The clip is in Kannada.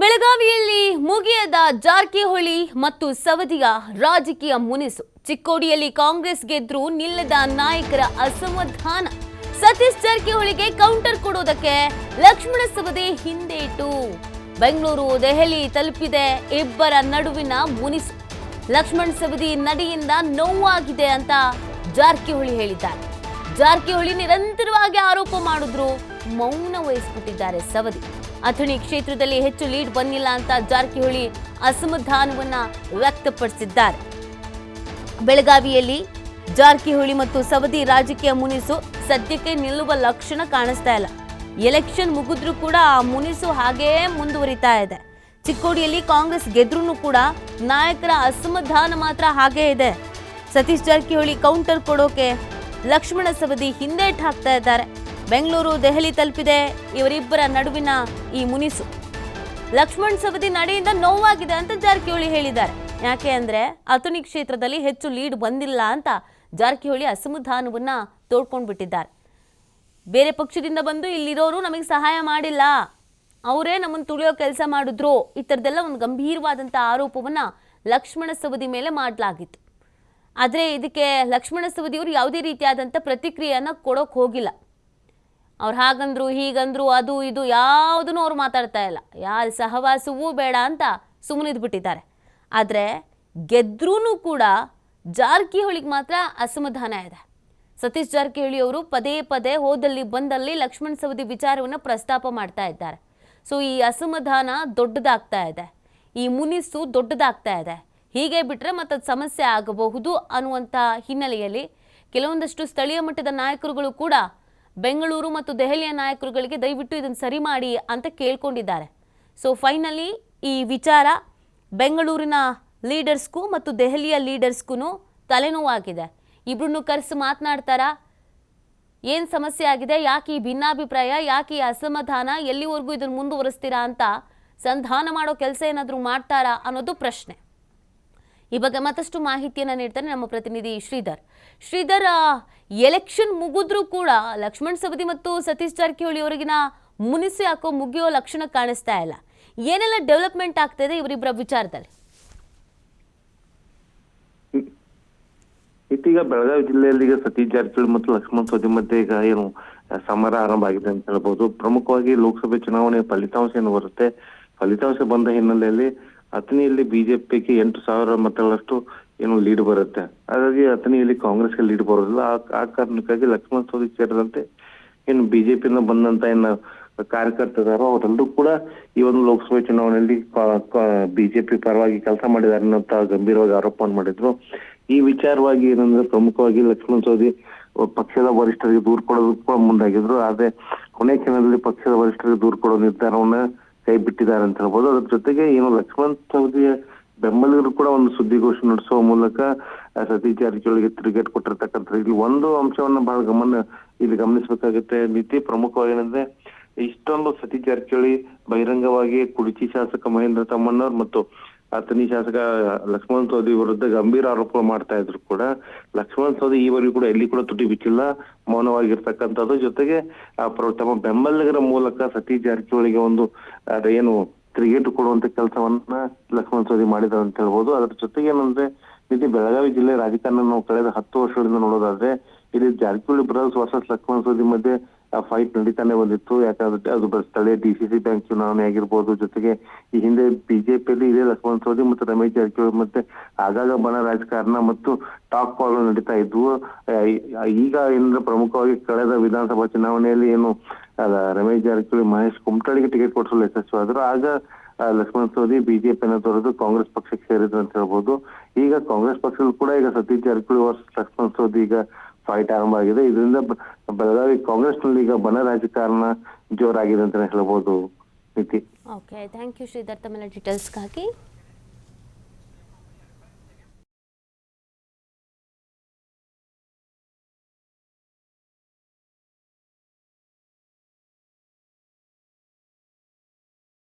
ಬೆಳಗಾವಿಯಲ್ಲಿ ಮುಗಿಯದ ಜಾರಕಿಹೊಳಿ ಮತ್ತು ಸವದಿಯ ರಾಜಕೀಯ ಮುನಿಸು. ಚಿಕ್ಕೋಡಿಯಲ್ಲಿ ಕಾಂಗ್ರೆಸ್ ಗೆದ್ರೂ ನಿಲ್ಲದ ನಾಯಕರ ಅಸಮಾಧಾನ. ಸತೀಶ್ ಜಾರಕಿಹೊಳಿಗೆ ಕೌಂಟರ್ ಕೊಡೋದಕ್ಕೆ ಲಕ್ಷ್ಮಣ ಸವದಿ ಹಿಂದೇಟು. ಬೆಂಗಳೂರು ದೆಹಲಿ ತಲುಪಿದೆ ಇಬ್ಬರ ನಡುವಿನ ಮುನಿಸು. ಲಕ್ಷ್ಮಣ ಸವದಿ ನಡೆಯಿಂದ ನೋವಾಗಿದೆ ಅಂತ ಜಾರಕಿಹೊಳಿ ಹೇಳಿದ್ದಾರೆ. ಜಾರಕಿಹೊಳಿ ನಿರಂತರವಾಗಿ ಆರೋಪ ಮಾಡಿದ್ರು, ಮೌನ ವಹಿಸಿಬಿಟ್ಟಿದ್ದಾರೆ ಸವದಿ. ಅಥಣಿ ಕ್ಷೇತ್ರದಲ್ಲಿ ಹೆಚ್ಚು ಲೀಡ್ ಬಂದಿಲ್ಲ ಅಂತ ಜಾರಕಿಹೊಳಿ ಅಸಮಾಧಾನವನ್ನ ವ್ಯಕ್ತಪಡಿಸಿದ್ದಾರೆ. ಬೆಳಗಾವಿಯಲ್ಲಿ ಜಾರಕಿಹೊಳಿ ಮತ್ತು ಸವದಿ ರಾಜಕೀಯ ಮುನಿಸು ಸದ್ಯಕ್ಕೆ ನಿಲ್ಲುವ ಲಕ್ಷಣ ಕಾಣಿಸ್ತಾ ಇಲ್ಲ. ಎಲೆಕ್ಷನ್ ಮುಗಿದ್ರೂ ಕೂಡ ಆ ಮುನಿಸು ಹಾಗೇ ಮುಂದುವರಿತಾ ಇದೆ. ಚಿಕ್ಕೋಡಿಯಲ್ಲಿ ಕಾಂಗ್ರೆಸ್ ಗೆದ್ರೂ ಕೂಡ ನಾಯಕರ ಅಸಮಾಧಾನ ಮಾತ್ರ ಹಾಗೇ ಇದೆ. ಸತೀಶ್ ಜಾರಕಿಹೊಳಿ ಕೌಂಟರ್ ಕೊಡೋಕೆ ಲಕ್ಷ್ಮಣ ಸವದಿ ಹಿಂದೇಟ್ ಹಾಕ್ತಾ ಇದ್ದಾರೆ. ಬೆಂಗಳೂರು ದೆಹಲಿ ತಲುಪಿದೆ ಇವರಿಬ್ಬರ ನಡುವಿನ ಈ ಮುನಿಸು. ಲಕ್ಷ್ಮಣ್ ಸವದಿ ನಡೆಯಿಂದ ನೋವಾಗಿದೆ ಅಂತ ಜಾರಕಿಹೊಳಿ ಹೇಳಿದ್ದಾರೆ. ಯಾಕೆ ಅಂದ್ರೆ ಅಥಣಿ ಕ್ಷೇತ್ರದಲ್ಲಿ ಹೆಚ್ಚು ಲೀಡ್ ಬಂದಿಲ್ಲ ಅಂತ ಜಾರಕಿಹೊಳಿ ಅಸಮಾಧಾನವನ್ನ ತೋಡ್ಕೊಂಡು ಬಿಟ್ಟಿದ್ದಾರೆ. ಬೇರೆ ಪಕ್ಷದಿಂದ ಬಂದು ಇಲ್ಲಿರೋರು ನಮಗೆ ಸಹಾಯ ಮಾಡಿಲ್ಲ, ಅವರೇ ನಮ್ಮನ್ನು ತುಳಿಯೋ ಕೆಲಸ ಮಾಡಿದ್ರು, ಈ ಥರದ್ದೆಲ್ಲ ಒಂದು ಗಂಭೀರವಾದಂಥ ಆರೋಪವನ್ನ ಲಕ್ಷ್ಮಣ ಸವದಿ ಮೇಲೆ ಮಾಡಲಾಗಿತ್ತು. ಆದರೆ ಇದಕ್ಕೆ ಲಕ್ಷ್ಮಣ ಸವದಿಯವರು ಯಾವುದೇ ರೀತಿಯಾದಂಥ ಪ್ರತಿಕ್ರಿಯೆಯನ್ನು ಕೊಡೋಕೆ ಹೋಗಿಲ್ಲ. ಅವ್ರು ಹಾಗಂದ್ರು ಹೀಗಂದ್ರು ಅದು ಇದು ಯಾವುದನ್ನು ಅವ್ರು ಮಾತಾಡ್ತಾ ಇಲ್ಲ. ಯಾರ ಸಹವಾಸವೂ ಬೇಡ ಅಂತ ಸುಮ್ಮನಿದ್ಬಿಟ್ಟಿದ್ದಾರೆ. ಆದರೆ ಗೆದ್ರೂ ಕೂಡ ಜಾರಕಿಹೊಳಿಗೆ ಮಾತ್ರ ಅಸಮಾಧಾನ ಇದೆ. ಸತೀಶ್ ಜಾರಕಿಹೊಳಿ ಅವರು ಪದೇ ಪದೇ ಹೋದಲ್ಲಿ ಬಂದಲ್ಲಿ ಲಕ್ಷ್ಮಣ ಸವದಿ ವಿಚಾರವನ್ನು ಪ್ರಸ್ತಾಪ ಮಾಡ್ತಾ ಇದ್ದಾರೆ. ಸೊ ಈ ಅಸಮಾಧಾನ ದೊಡ್ಡದಾಗ್ತಾ ಇದೆ, ಈ ಮುನಿಸು ದೊಡ್ಡದಾಗ್ತಾ ಇದೆ. ಹೀಗೆ ಬಿಟ್ಟರೆ ಮತ್ತದು ಸಮಸ್ಯೆ ಆಗಬಹುದು ಅನ್ನುವಂಥ ಹಿನ್ನೆಲೆಯಲ್ಲಿ ಕೆಲವೊಂದಷ್ಟು ಸ್ಥಳೀಯ ಮಟ್ಟದ ನಾಯಕರುಗಳು ಕೂಡ ಬೆಂಗಳೂರು ಮತ್ತು ದೆಹಲಿಯ ನಾಯಕರುಗಳಿಗೆ ದಯವಿಟ್ಟು ಇದನ್ನು ಸರಿ ಮಾಡಿ ಅಂತ ಕೇಳ್ಕೊಂಡಿದ್ದಾರೆ. ಸೊ ಫೈನಲಿ ಈ ವಿಚಾರ ಬೆಂಗಳೂರಿನ ಲೀಡರ್ಸ್ಗೂ ಮತ್ತು ದೆಹಲಿಯ ಲೀಡರ್ಸ್ಗೂ ತಲೆನೋವಾಗಿದೆ. ಇಬ್ಬರನ್ನು ಕರೆಸಿ ಮಾತನಾಡ್ತಾರಾ, ಏನು ಸಮಸ್ಯೆ ಆಗಿದೆ, ಯಾಕೆ ಈ ಭಿನ್ನಾಭಿಪ್ರಾಯ, ಯಾಕೆ ಈ ಅಸಮಾಧಾನ, ಎಲ್ಲಿವರೆಗೂ ಇದನ್ನು ಮುಂದುವರಿಸ್ತೀರಾ ಅಂತ ಸಂಧಾನ ಮಾಡೋ ಕೆಲಸ ಏನಾದರೂ ಮಾಡ್ತಾರಾ ಅನ್ನೋದು ಪ್ರಶ್ನೆ. ಈ ಬಗ್ಗೆ ಮತ್ತಷ್ಟು ಮಾಹಿತಿಯನ್ನು ನೀಡ್ತಾರೆ ನಮ್ಮ ಪ್ರತಿನಿಧಿ ಶ್ರೀಧರ್. ಎಲೆಕ್ಷನ್ ಮುಗಿದ್ರೂ ಕೂಡ ಲಕ್ಷ್ಮಣ್ ಸವದಿ ಮತ್ತು ಸತೀಶ್ ಜಾರಕಿಹೊಳಿ ಅವರಿಗಿನ ಮುನಿಸು ಯಾಕೋ ಮುಗಿಯೋ ಲಕ್ಷಣ ಕಾಣಿಸ್ತಾ ಇಲ್ಲ. ಏನೆಲ್ಲ ಡೆವಲಪ್ಮೆಂಟ್ ಆಗ್ತಾ ಇದೆ ಇವರಿಬ್ಬರ ವಿಚಾರದಲ್ಲಿ? ಇದೀಗ ಬೆಳಗಾವಿ ಜಿಲ್ಲೆಯಲ್ಲಿ ಈಗ ಸತೀಶ್ ಜಾರಕಿಹೊಳಿ ಮತ್ತು ಲಕ್ಷ್ಮಣ್ ಸವದಿ ಮಧ್ಯೆ ಈಗ ಏನು ಸಮರ ಆರಂಭ ಆಗಿದೆ ಅಂತ ಹೇಳ್ಬೋದು. ಪ್ರಮುಖವಾಗಿ ಲೋಕಸಭೆ ಚುನಾವಣೆ ಫಲಿತಾಂಶ ಏನು ಬರುತ್ತೆ, ಫಲಿತಾಂಶ ಬಂದ ಹಿನ್ನೆಲೆಯಲ್ಲಿ ಅಥಣಿಯಲ್ಲಿ ಬಿಜೆಪಿಗೆ 8,000 ಮತಗಳಷ್ಟು ಏನು ಲೀಡ್ ಬರುತ್ತೆ. ಹಾಗಾಗಿ ಅಥಣಿಯಲ್ಲಿ ಕಾಂಗ್ರೆಸ್ಗೆ ಲೀಡ್ ಬರೋದಿಲ್ಲ. ಆ ಕಾರಣಕ್ಕಾಗಿ ಲಕ್ಷ್ಮಣ್ ಸವದಿ ಸೇರಿದಂತೆ ಏನು ಬಿಜೆಪಿಯಿಂದ ಬಂದಂತ ಏನು ಕಾರ್ಯಕರ್ತರು ಅವರೆಲ್ಲರೂ ಕೂಡ ಈ ಒಂದು ಲೋಕಸಭೆ ಚುನಾವಣೆಯಲ್ಲಿ ಬಿಜೆಪಿ ಪರವಾಗಿ ಕೆಲಸ ಮಾಡಿದ್ದಾರೆ ಅನ್ನೋಂತ ಗಂಭೀರವಾಗಿ ಆರೋಪವನ್ನು ಮಾಡಿದ್ರು. ಈ ವಿಚಾರವಾಗಿ ಏನಂದ್ರೆ ಪ್ರಮುಖವಾಗಿ ಲಕ್ಷ್ಮಣ್ ಸವದಿ ಪಕ್ಷದ ವರಿಷ್ಠರಿಗೆ ದೂರು ಕೊಡೋದಕ್ಕೂ ಕೂಡ ಮುಂದಾಗಿದ್ರು. ಆದ್ರೆ ಕೊನೆ ಕ್ಷಣದಲ್ಲಿ ಪಕ್ಷದ ವರಿಷ್ಠರಿಗೆ ದೂರು ಕೊಡೋ ನಿರ್ಧಾರವನ್ನ ಕೈ ಬಿಟ್ಟಿದ್ದಾರೆ ಅಂತ ಹೇಳ್ಬೋದು. ಅದ್ರ ಜೊತೆಗೆ ಏನು ಲಕ್ಷ್ಮಣ್ ಸವದಿಯ ಬೆಂಬಲಿಗರು ಕೂಡ ಒಂದು ಸುದ್ದಿಗೋಷ್ಠಿ ನಡೆಸುವ ಮೂಲಕ ಸತೀಶ್ ಜಾರಕಿಹೊಳಿಗೆ ತಿರುಗೇಟ್ ಕೊಟ್ಟಿರ್ತಕ್ಕಂಥ ಇಲ್ಲಿ ಒಂದು ಅಂಶವನ್ನ ಬಹಳ ಗಮನಿಸಬೇಕಾಗುತ್ತೆ. ನೀತಿ ಪ್ರಮುಖವಾಗಿ ಏನಂದ್ರೆ ಇಷ್ಟೊಂದು ಸತೀಶ್ ಜಾರಕಿಹೊಳಿ ಬಹಿರಂಗವಾಗಿ ಕುಡಚಿ ಶಾಸಕ ಮಹೇಂದ್ರ ತಮ್ಮಣ್ಣವ್ರು ಮತ್ತು ಅಥಣಿ ಶಾಸಕ ಲಕ್ಷ್ಮಣ್ ಸವದಿ ವಿರುದ್ಧ ಗಂಭೀರ ಆರೋಪಗಳು ಮಾಡ್ತಾ ಇದ್ರು ಕೂಡ ಲಕ್ಷ್ಮಣ್ ಸವದಿ ಈವರೆಗೂ ಕೂಡ ಎಲ್ಲಿ ಕೂಡ ತುಟಿ ಬಿಚ್ಚಿಲ್ಲ, ಮೌನವಾಗಿರ್ತಕ್ಕಂಥದ್ದು. ಜೊತೆಗೆ ತಮ್ಮ ಬೆಂಬಲಿಗರ ಮೂಲಕ ಸತೀಶ್ ಜಾರಕಿಹೊಳಿಗೆ ಒಂದು ಏನು ತಿರುಗೇಟು ಕೊಡುವಂತ ಕೆಲಸವನ್ನ ಲಕ್ಷ್ಮಣ್ ಸವದಿ ಮಾಡಿದ್ದಾರೆ ಅಂತ ಹೇಳ್ಬೋದು. ಅದ್ರ ಜೊತೆಗೆ ಏನಂದ್ರೆ ಇಲ್ಲಿ ಬೆಳಗಾವಿ ಜಿಲ್ಲೆ ರಾಜಕಾರಣ ನಾವು ಕಳೆದ 10 ವರ್ಷಗಳಿಂದ ನೋಡೋದಾದ್ರೆ ಇಲ್ಲಿ ಜಾರಕಿಹೊಳಿ ಬ್ರದರ್ಸ್ ವರ್ಸಸ್ ಲಕ್ಷ್ಮಣ್ ಸವದಿ ಮಧ್ಯೆ ಫೈಟ್ ನಡೀತಾನೆ ಬಂದಿತ್ತು. ಯಾಕಂದ್ರೆ ಅದು ಸ್ಥಳೀಯ DCC ಬ್ಯಾಂಕ್ ಚುನಾವಣೆ ಆಗಿರ್ಬೋದು. ಜೊತೆಗೆ ಈ ಹಿಂದೆ ಬಿಜೆಪಿಯಲ್ಲಿ ಇದೇ ಲಕ್ಷ್ಮಣ್ ಸವದಿ ಮತ್ತು ರಮೇಶ್ ಜಾರಕಿಹೊಳಿ ಮತ್ತೆ ಆಗಾಗ ಬಣ ರಾಜಕಾರಣ ಮತ್ತು ಟಾಕ್ ಕಾಲ್ಗಳು ನಡೀತಾ ಇದ್ವು. ಈಗ ಏನಂದ್ರೆ ಪ್ರಮುಖವಾಗಿ ಕಳೆದ ವಿಧಾನಸಭಾ ಚುನಾವಣೆಯಲ್ಲಿ ಏನು ರಮೇಶ್ ಜಾರಕಿಹೊಳಿ ಮಹೇಶ್ ಕುಮಟಳ್ಳಿಗೆ ಟಿಕೆಟ್ ಕೊಡಿಸಲು ಯಶಸ್ವಿಯಾದ್ರು. ಆಗ ಲಕ್ಷ್ಮಣ್ ಸವದಿ ಬಿಜೆಪಿಯನ್ನು ತೊರೆದು ಕಾಂಗ್ರೆಸ್ ಪಕ್ಷಕ್ಕೆ ಸೇರಿದ್ರು ಅಂತ ಹೇಳ್ಬೋದು. ಈಗ ಕಾಂಗ್ರೆಸ್ ಪಕ್ಷದಲ್ಲೂ ಕೂಡ ಈಗ ಸತೀಶ್ ಜಾರಕಿಹೊಳಿ ವರ್ಸಸ್ ಲಕ್ಷ್ಮಣ್ ಸವದಿ ಈಗ ಫೈಟ್ ಆರಂಭ ಆಗಿದೆ. ಇದರಿಂದ ಬೆಳಗಾವಿ ಕಾಂಗ್ರೆಸ್ ನಲ್ಲಿ ಈಗ ಬಣ ರಾಜಕಾರಣ ಜೋರಾಗಿದೆ ಅಂತ ಹೇಳ್ಬೋದು. ನೀತಿ. ಓಕೆ, ಥ್ಯಾಂಕ್ ಯು ಶ್ರೀಧರ್ ತಮ್ಮೆಲ್ಲ ಡೀಟೇಲ್ಸ್ಗಾಗಿ.